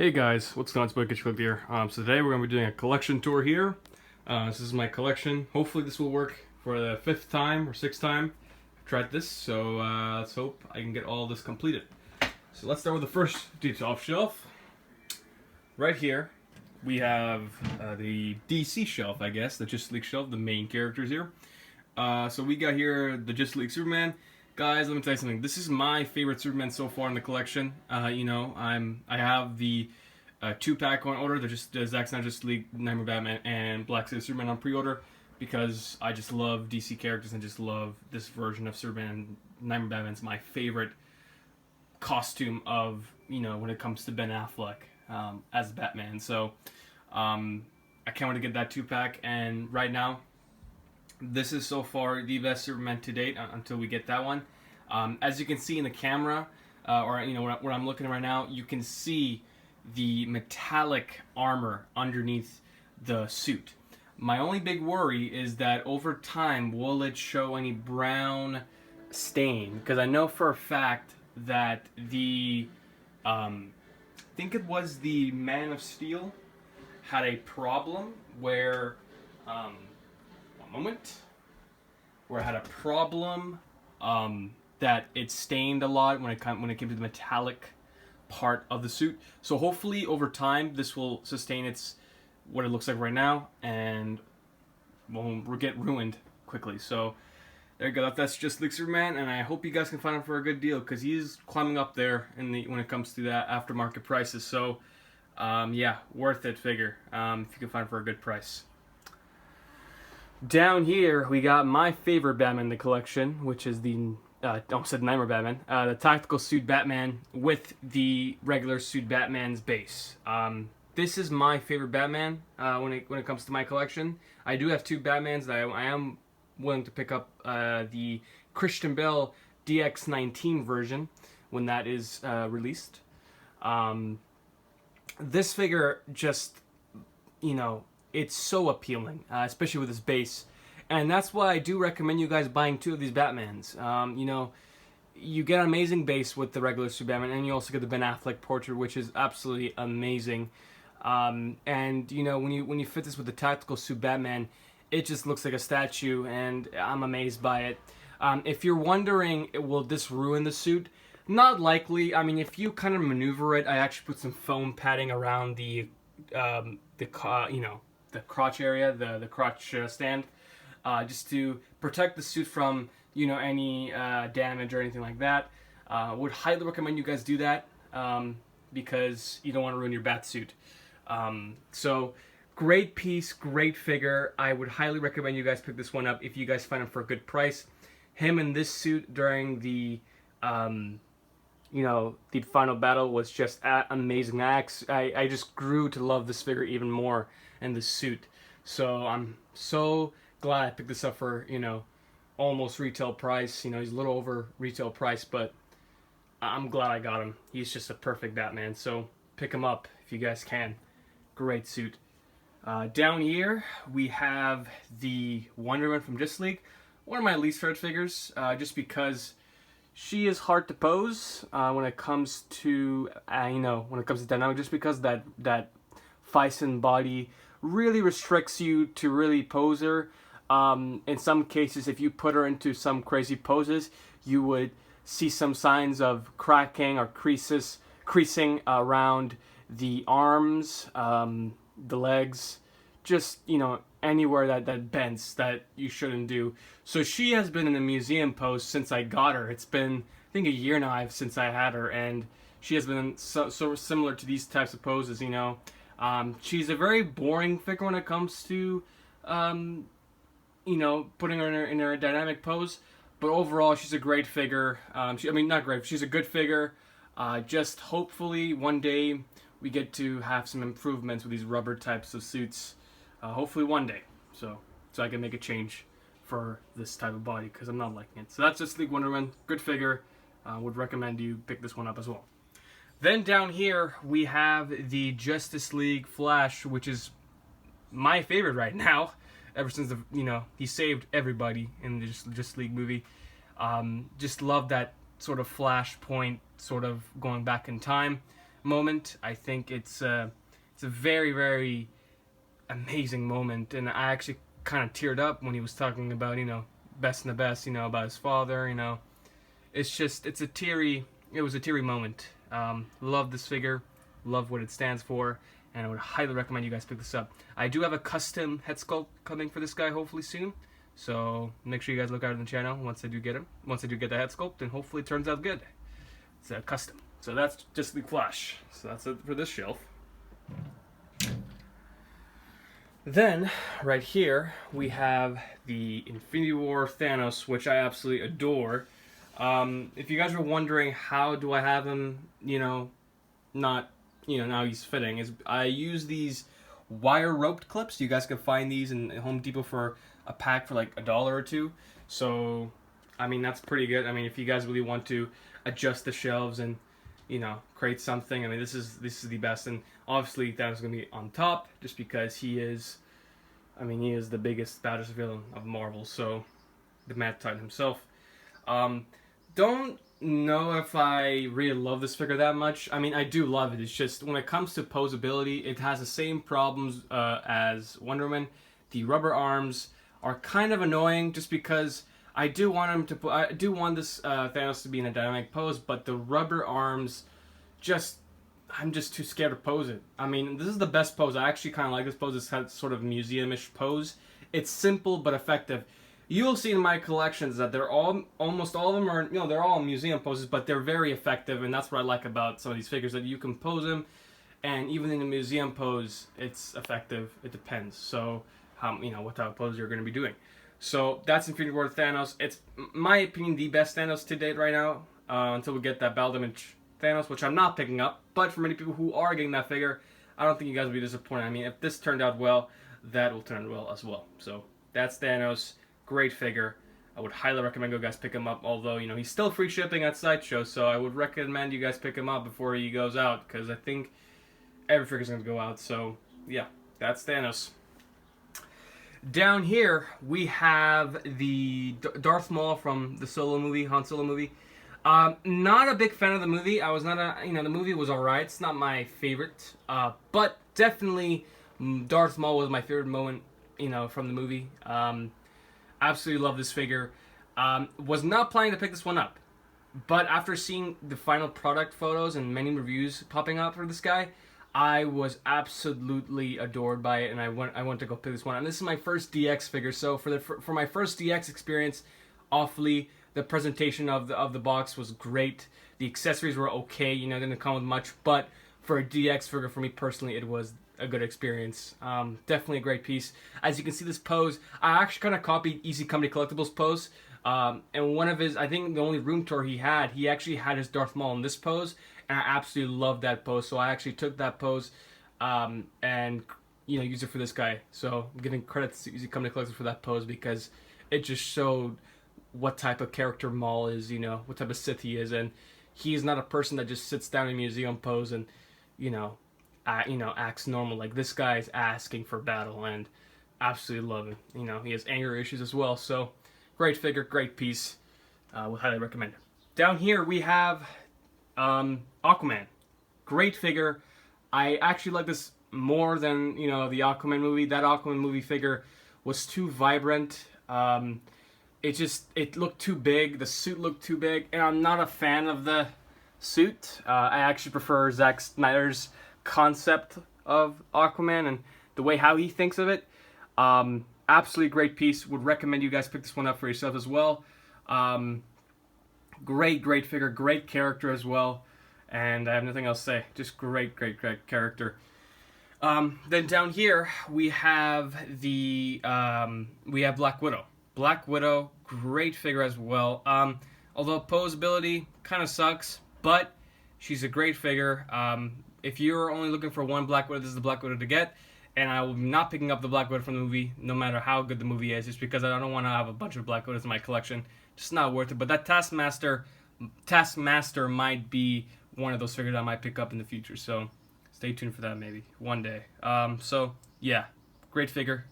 Hey guys, what's going on? It's Boy Kitchen Cook here. So today we're going to be doing a collection tour here. This is my collection. Hopefully this will work for the 5th time or 6th time I've tried this. So let's hope I can get all this completed. So let's start with the first top shelf. Right here we have the DC shelf, I guess, the Justice League shelf, the main characters here. So we got here the Justice League Superman. Guys, let me tell you something. This is my favorite Superman so far in the collection. I have the 2-pack on order. They're just the Zack Snyder Justice League, Nightmare Batman, and Black City Superman on pre-order because I just love DC characters and just love this version of Superman. Nightmare Batman's my favorite costume of when it comes to Ben Affleck as Batman. So I can't wait to get that 2-pack. And right now, this is so far the best Superman to date until we get that one. As you can see in the camera, or where I'm looking right now, you can see the metallic armor underneath the suit. My only big worry is that over time, will it show any brown stain? Because I know for a fact that I think it was the Man of Steel had a problem where where I had a problem that it stained a lot when it came to the metallic part of the suit. So hopefully over time this will sustain what it looks like right now and won't get ruined quickly. So there you go. That's just League Superman, and I hope you guys can find him for a good deal because he's climbing up there when it comes to that aftermarket prices. So yeah, worth it figure if you can find him for a good price. Down here, we got my favorite Batman in the collection, which is the, almost said Nightmare Batman, the tactical suit Batman with the regular suit Batman's base. This is my favorite Batman when it comes to my collection. I do have 2 Batmans that I am willing to pick up the Christian Bale DX19 version when that is released. This figure just, it's so appealing, especially with his base. And that's why I do recommend you guys buying 2 of these Batmans. You get an amazing base with the regular suit Batman, and you also get the Ben Affleck portrait, which is absolutely amazing. And when you fit this with the tactical suit Batman, it just looks like a statue, and I'm amazed by it. If you're wondering, will this ruin the suit? Not likely. I mean, if you kind of maneuver it, I actually put some foam padding around the crotch area, the crotch stand, just to protect the suit from any damage or anything like that. Would highly recommend you guys do that because you don't want to ruin your bat suit. So great piece, great figure. I would highly recommend you guys pick this one up if you guys find him for a good price. Him in this suit during the the final battle was just amazing. I just grew to love this figure even more and the suit. So I'm so glad I picked this up for, almost retail price. He's a little over retail price, but I'm glad I got him. He's just a perfect Batman. So pick him up if you guys can. Great suit. Down here, we have the Wonder Woman from Justice League. One of my least favorite figures, just because she is hard to pose when it comes to dynamic, just because that Fison body really restricts you to really pose her. In some cases, if you put her into some crazy poses, you would see some signs of cracking or creasing around the arms, the legs, just anywhere that bends that you shouldn't do. So she has been in a museum pose since I got her. It's been, I think, a year now since I had her, and she has been so similar to these types of poses. She's a very boring figure when it comes to putting her in her dynamic pose, but overall she's a great figure. She's a good figure. Just hopefully one day we get to have some improvements with these rubber types of suits. Hopefully one day, so I can make a change for this type of body because I'm not liking it. So that's Justice League Wonder Woman, good figure. Would recommend you pick this one up as well. Then down here we have the Justice League Flash, which is my favorite right now. Ever since he saved everybody in the Justice League movie. Just love that sort of Flashpoint, sort of going back in time. moment. I think it's a very, very amazing moment, and I actually kind of teared up when he was talking about, best and the best, about his father, It's just, it was a teary moment. Love this figure, love what it stands for, and I would highly recommend you guys pick this up. I do have a custom head sculpt coming for this guy hopefully soon, so make sure you guys look out on the channel once I do get him. Once I do get the head sculpt, and hopefully it turns out good. It's a custom. So that's just the Flash. So that's it for this shelf. Then, right here, we have the Infinity War Thanos, which I absolutely adore. If you guys were wondering how do I have him, not, now he's fitting, is I use these wire roped clips. You guys can find these in Home Depot for a pack for like $1 or $2. So, I mean, that's pretty good. I mean, if you guys really want to adjust the shelves and, create something, I mean, this is the best. And obviously, Thanos is going to be on top just because he is the biggest, baddest villain of Marvel. So, the Mad Titan himself. Don't know if I really love this figure that much. I mean, I do love it. It's just when it comes to posability, it has the same problems as Wonder Woman. The rubber arms are kind of annoying, just because I do want this Thanos to be in a dynamic pose, but the rubber arms, I'm just too scared to pose it. I mean, this is the best pose. I actually kind of like this pose. It's kind of sort of museum-ish pose. It's simple but effective. You'll see in my collections that almost all of them are, they're all museum poses, but they're very effective, and that's what I like about some of these figures, that you can pose them, and even in a museum pose, it's effective. It depends. So, what type of pose you're going to be doing. So, that's Infinity War Thanos. It's, in my opinion, the best Thanos to date right now, until we get that Battle Damage Thanos, which I'm not picking up, but for many people who are getting that figure, I don't think you guys will be disappointed. I mean, if this turned out well, that will turn out well as well. So, that's Thanos. Great figure. I would highly recommend you guys pick him up, although, he's still free shipping at Sideshow, so I would recommend you guys pick him up before he goes out, because I think every figure's going to go out. So, yeah, that's Thanos. Down here, we have the Darth Maul from the Han Solo movie. Not a big fan of the movie. I was not the movie was alright. It's not my favorite. But definitely, Darth Maul was my favorite moment, from the movie. Absolutely love this figure. Was not planning to pick this one up, but after seeing the final product photos and many reviews popping up for this guy, I was absolutely adored by it, and I went to go pick this one. And this is my first DX figure, so for my first DX experience, awfully, the presentation of the box was great. The accessories were okay, didn't come with much, but for a DX figure, for me personally, it was a good experience. Definitely a great piece. As you can see, this pose, I actually kind of copied Easy Company Collectibles pose. And one of his, I think the only room tour he actually had his Darth Maul in this pose, and I absolutely loved that pose. So I actually took that pose and used it for this guy. So I'm giving credit to Easy Company Collectibles for that pose, because it just showed what type of character Maul is, what type of Sith he is, and he's not a person that just sits down in a museum pose and acts normal. Like, this guy's asking for battle, and absolutely love him. He has anger issues as well. So, great figure, great piece. Would highly recommend it. Down here we have Aquaman. Great figure. I actually like this more than the Aquaman movie. That Aquaman movie figure was too vibrant. It looked too big. The suit looked too big, and I'm not a fan of the suit. I actually prefer Zack Snyder's concept of Aquaman and the way how he thinks of it. Absolutely great piece. Would recommend you guys pick this one up for yourself as well. Great figure, great character as well, and I have nothing else to say. Just great character. Then down here we have Black Widow. Black Widow, great figure as well. Although posability kind of sucks, but she's a great figure. If you're only looking for one Black Widow, this is the Black Widow to get. And I will be not picking up the Black Widow from the movie, no matter how good the movie is, just because I don't want to have a bunch of Black Widows in my collection. Just not worth it. But that Taskmaster might be one of those figures I might pick up in the future. So stay tuned for that maybe one day. So yeah, great figure,